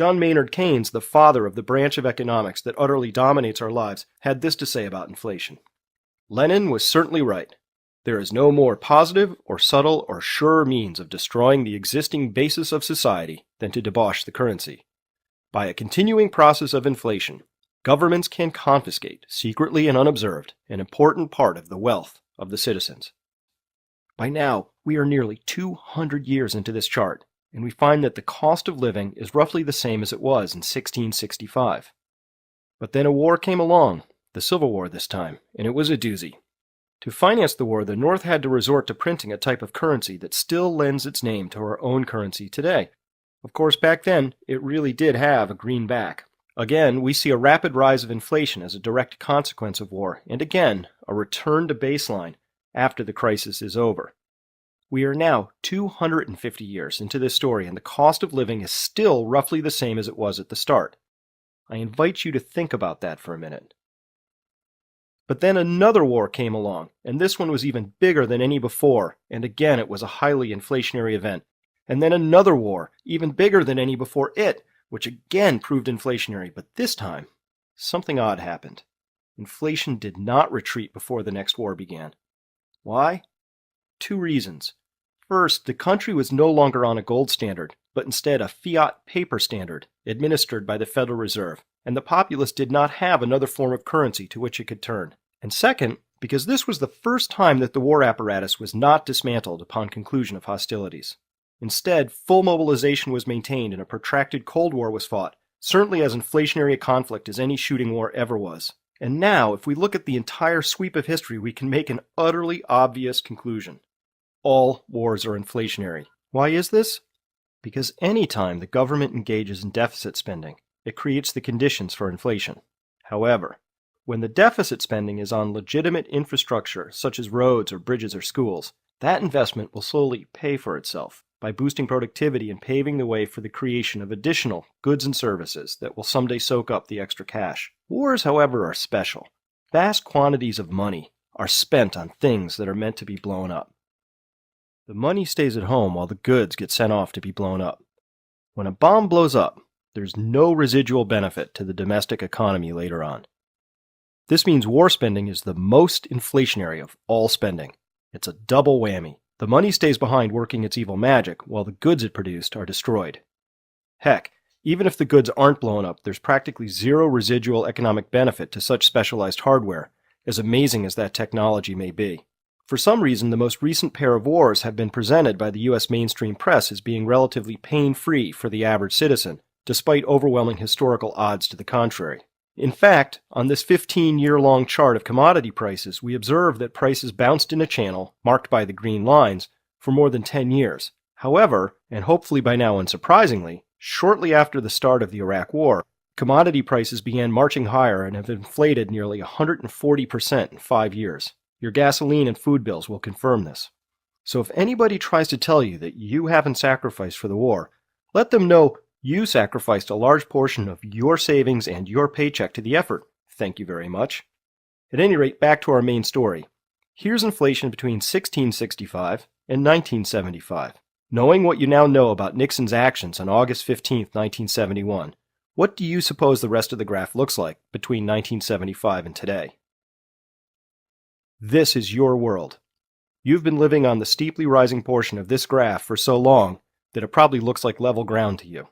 John Maynard Keynes, the father of the branch of economics that utterly dominates our lives, had this to say about inflation. Lenin was certainly right. There is no more positive or subtle or surer means of destroying the existing basis of society than to debauch the currency. By a continuing process of inflation, governments can confiscate, secretly and unobserved, an important part of the wealth of the citizens. By now, we are nearly 200 years into this chart, and we find that the cost of living is roughly the same as it was in 1665. But then a war came along, the Civil War this time, and it was a doozy. To finance the war, the North had to resort to printing a type of currency that still lends its name to our own currency today. Of course, back then, it really did have a green back. Again, we see a rapid rise of inflation as a direct consequence of war, and again, a return to baseline after the crisis is over. We are now 250 years into this story, and the cost of living is still roughly the same as it was at the start. I invite you to think about that for a minute. But then another war came along, and this one was even bigger than any before, and again it was a highly inflationary event. And then another war, even bigger than any before it, which again proved inflationary, but this time, something odd happened. Inflation did not retreat before the next war began. Why? Two reasons. First, the country was no longer on a gold standard, but instead a fiat paper standard, administered by the Federal Reserve, and the populace did not have another form of currency to which it could turn. And second, because this was the first time that the war apparatus was not dismantled upon conclusion of hostilities. Instead, full mobilization was maintained and a protracted Cold War was fought, certainly as inflationary a conflict as any shooting war ever was. And now, if we look at the entire sweep of history, we can make an utterly obvious conclusion. All wars are inflationary. Why is this? Because any time the government engages in deficit spending, it creates the conditions for inflation. However, when the deficit spending is on legitimate infrastructure, such as roads or bridges or schools, that investment will slowly pay for itself by boosting productivity and paving the way for the creation of additional goods and services that will someday soak up the extra cash. Wars, however, are special. Vast quantities of money are spent on things that are meant to be blown up. The money stays at home while the goods get sent off to be blown up. When a bomb blows up, there's no residual benefit to the domestic economy later on. This means war spending is the most inflationary of all spending. It's a double whammy. The money stays behind working its evil magic, while the goods it produced are destroyed. Heck, even if the goods aren't blown up, there's practically zero residual economic benefit to such specialized hardware, as amazing as that technology may be. For some reason, the most recent pair of wars have been presented by the U.S. mainstream press as being relatively pain-free for the average citizen, despite overwhelming historical odds to the contrary. In fact, on this 15-year-long chart of commodity prices, we observe that prices bounced in a channel, marked by the green lines, for more than 10 years. However, and hopefully by now unsurprisingly, shortly after the start of the Iraq War, commodity prices began marching higher and have inflated nearly 140% in 5 years. Your gasoline and food bills will confirm this. So if anybody tries to tell you that you haven't sacrificed for the war, let them know you sacrificed a large portion of your savings and your paycheck to the effort. Thank you very much. At any rate, back to our main story. Here's inflation between 1665 and 1975. Knowing what you now know about Nixon's actions on August 15, 1971, what do you suppose the rest of the graph looks like between 1975 and today? This is your world. You've been living on the steeply rising portion of this graph for so long that it probably looks like level ground to you.